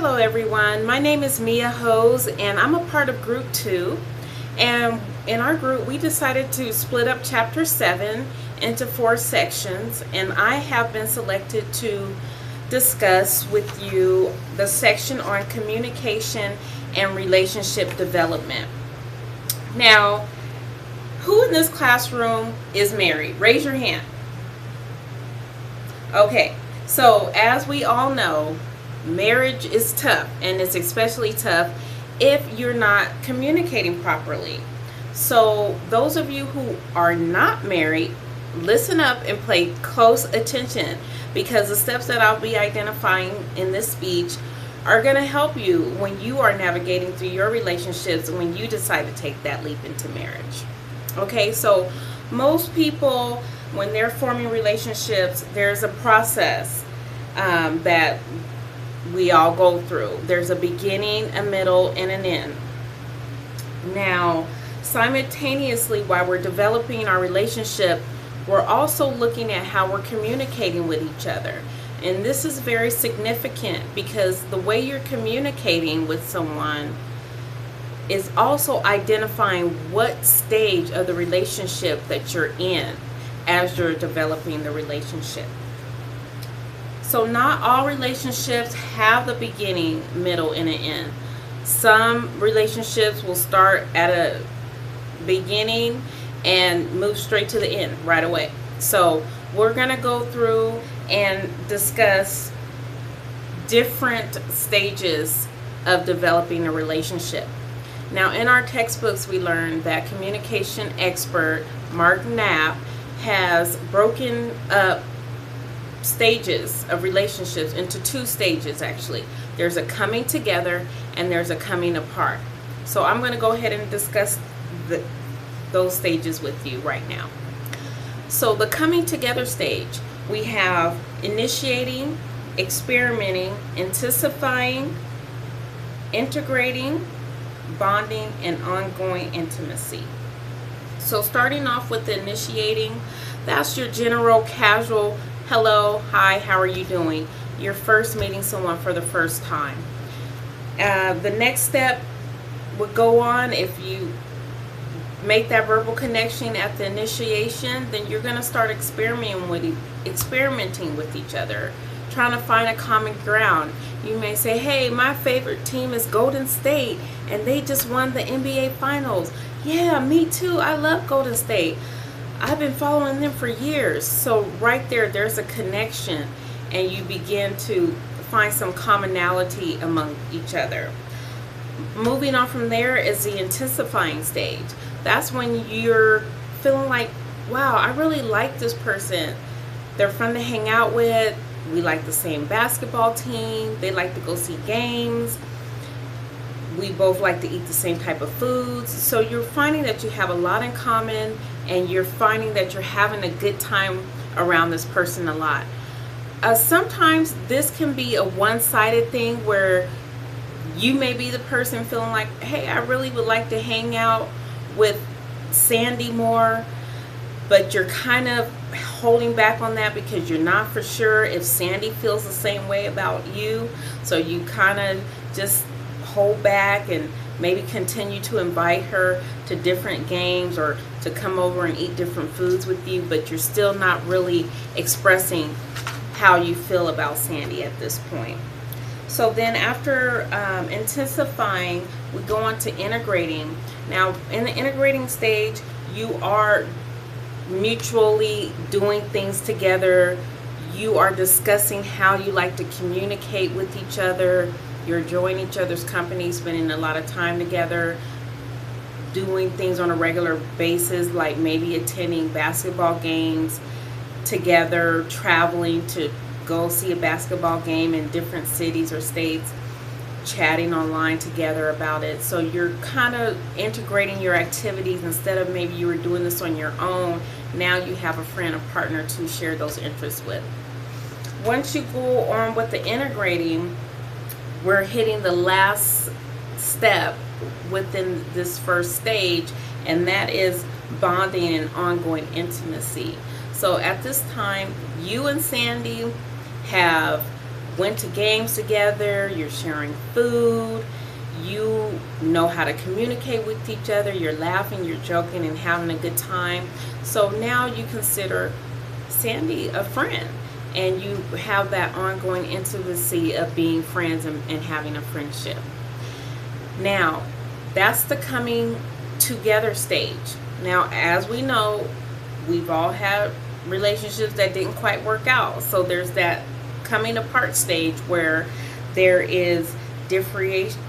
Hello everyone, my name is Mia Hose and I'm a part of group 2, and in our group we decided to split up chapter 7 into 4 sections, and I have been selected to discuss with you the section on communication and relationship development. Now, who in this classroom is married? Raise your hand. Okay, so as we all know, marriage is tough, and it's especially tough if you're not communicating properly. So those of you who are not married, listen up and pay close attention, because the steps that I'll be identifying in this speech are going to help you when you are navigating through your relationships when you decide to take that leap into marriage. Okay, so most people, when they're forming relationships, there's a process that we all go through. There's a beginning, a middle, and an end. Now, simultaneously, while we're developing our relationship, we're also looking at how we're communicating with each other. And this is very significant, because the way you're communicating with someone is also identifying what stage of the relationship that you're in as you're developing the relationship. So not all relationships have the beginning, middle, and an end. Some relationships will start at a beginning and move straight to the end right away. So we're going to go through and discuss different stages of developing a relationship. Now, in our textbooks, we learned that communication expert Mark Knapp has broken up stages of relationships into 2 stages actually. There's a coming together and there's a coming apart. So I'm going to go ahead and discuss those stages with you right now. So the coming together stage, we have initiating, experimenting, intensifying, integrating, bonding, and ongoing intimacy. So starting off with the initiating, that's your general casual hello, hi, how are you doing? You're first meeting someone for the first time. The next step would go on, if you make that verbal connection at the initiation, then you're going to start experimenting with each other, trying to find a common ground. You may say, hey, my favorite team is Golden State, and they just won the NBA Finals. Yeah, me too. I love Golden State. I've been following them for years. So right there's a connection, and you begin to find some commonality among each other. Moving on from there is the intensifying stage. That's when you're feeling like, wow, I really like this person. They're fun to hang out with. We like the same basketball team. They like to go see games. We both like to eat the same type of foods. So you're finding that you have a lot in common, and you're finding that you're having a good time around this person a lot. Sometimes this can be a one-sided thing, where you may be the person feeling like, hey, I really would like to hang out with Sandy more, but you're kind of holding back on that because you're not for sure if Sandy feels the same way about you. So you kind of just hold back and maybe continue to invite her to different games or to come over and eat different foods with you, but you're still not really expressing how you feel about Sandy at this point. So then after intensifying, we go on to integrating. Now, in the integrating stage, you are mutually doing things together. You are discussing how you like to communicate with each other. You're enjoying each other's company, spending a lot of time together, doing things on a regular basis, like maybe attending basketball games together, traveling to go see a basketball game in different cities or states, chatting online together about it. So you're kind of integrating your activities. Instead of maybe you were doing this on your own, now you have a friend or partner to share those interests with. Once you go on with the integrating, we're hitting the last step within this first stage, and that is bonding and ongoing intimacy. So at this time, you and Sandy have went to games together, you're sharing food, you know how to communicate with each other, you're laughing, you're joking, and having a good time. So now you consider Sandy a friend, and you have that ongoing intimacy of being friends and having a friendship. Now, that's the coming together stage. Now, as we know, we've all had relationships that didn't quite work out. So there's that coming apart stage where there is differentiation,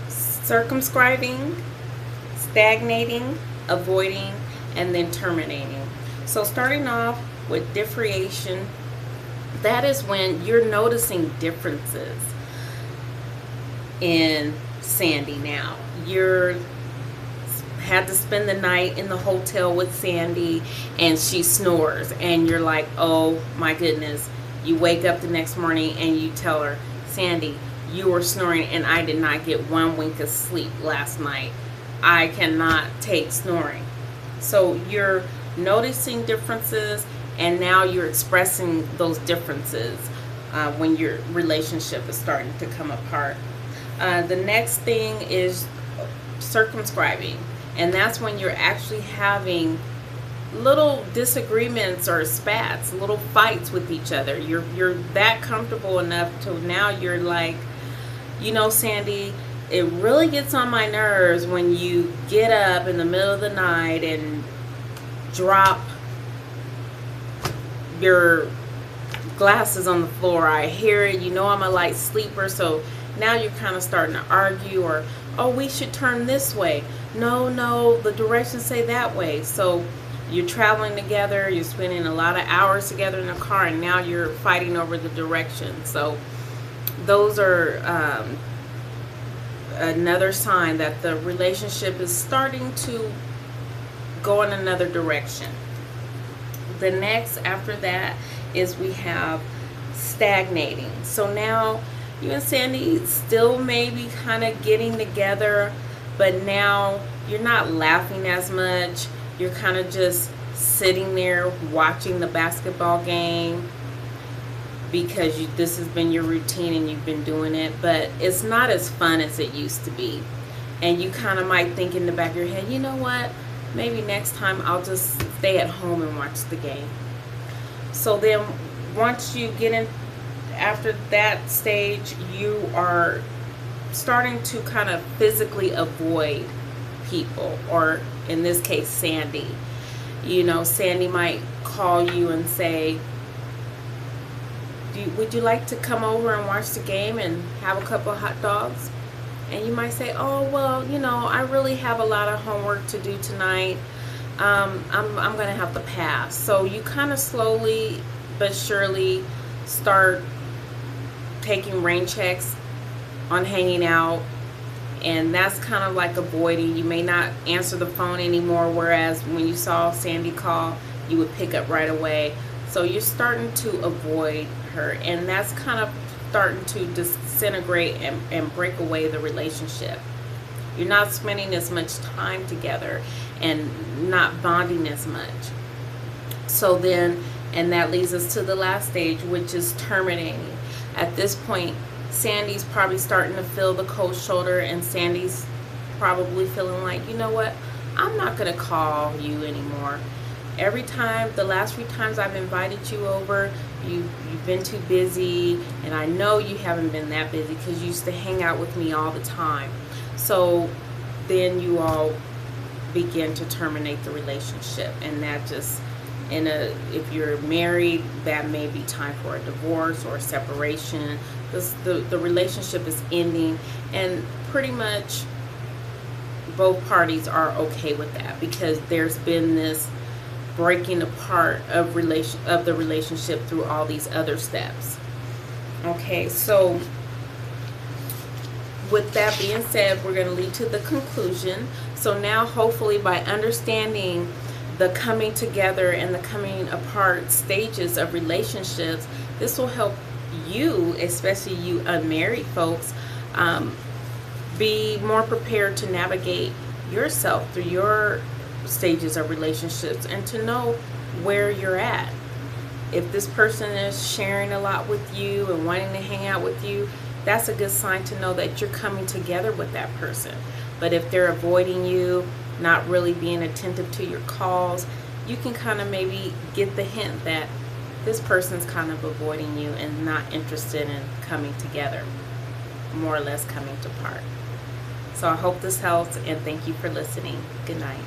circumscribing, stagnating, avoiding, and then terminating. So starting off with differentiation, that is when you're noticing differences in Sandy now. You're had to spend the night in the hotel with Sandy and she snores, and you're like, oh my goodness. You wake up the next morning and you tell her, Sandy, you were snoring and I did not get one wink of sleep last night. I cannot take snoring. So you're noticing differences, and now you're expressing those differences when your relationship is starting to come apart. The next thing is circumscribing, and that's when you're actually having little disagreements or spats, little fights with each other. You're that comfortable enough to now you're like, you know, Sandy, it really gets on my nerves when you get up in the middle of the night and drop your glasses on the floor. I hear it. You know I'm a light sleeper. So now you're kind of starting to argue, or, oh, we should turn this way. No, the directions say that way. So you're traveling together. You're spending a lot of hours together in a car, and now you're fighting over the direction. So those are another sign that the relationship is starting to go in another direction. The next after that is we have stagnating. So now you and Sandy still maybe kind of getting together, but now you're not laughing as much. You're kind of just sitting there watching the basketball game because this has been your routine and you've been doing it, but it's not as fun as it used to be. And you kind of might think in the back of your head, you know what? Maybe next time I'll just stay at home and watch the game. So then once you get in, after that stage, you are starting to kind of physically avoid people, or in this case, Sandy. You know, Sandy might call you and say, would you like to come over and watch the game and have a couple of hot dogs? And you might say, oh, well, you know, I really have a lot of homework to do tonight. I'm going to have to pass. So you kind of slowly but surely start taking rain checks on hanging out. And that's kind of like avoiding. You may not answer the phone anymore, whereas when you saw Sandy call, you would pick up right away. So you're starting to avoid her, and that's kind of starting to disintegrate and break away the relationship. You're not spending as much time together and not bonding as much. So then, and that leads us to the last stage, which is terminating. At this point, Sandy's probably starting to feel the cold shoulder, and Sandy's probably feeling like, you know what, I'm not going to call you anymore. Every time, the last few times I've invited you over, you've been too busy, and I know you haven't been that busy because you used to hang out with me all the time. So then you all begin to terminate the relationship, and that just, if you're married, that may be time for a divorce or a separation. The relationship is ending, and pretty much both parties are okay with that because there's been this breaking apart of the relationship through all these other steps. Okay, so with that being said, we're going to lead to the conclusion. So now, hopefully, by understanding the coming together and the coming apart stages of relationships, this will help you, especially you unmarried folks, be more prepared to navigate yourself through your stages of relationships and to know where you're at. If this person is sharing a lot with you and wanting to hang out with you, that's a good sign to know that you're coming together with that person. But if they're avoiding you, not really being attentive to your calls, you can kind of maybe get the hint that this person's kind of avoiding you and not interested in coming together, more or less coming to part. So I hope this helps, and thank you for listening. Good night.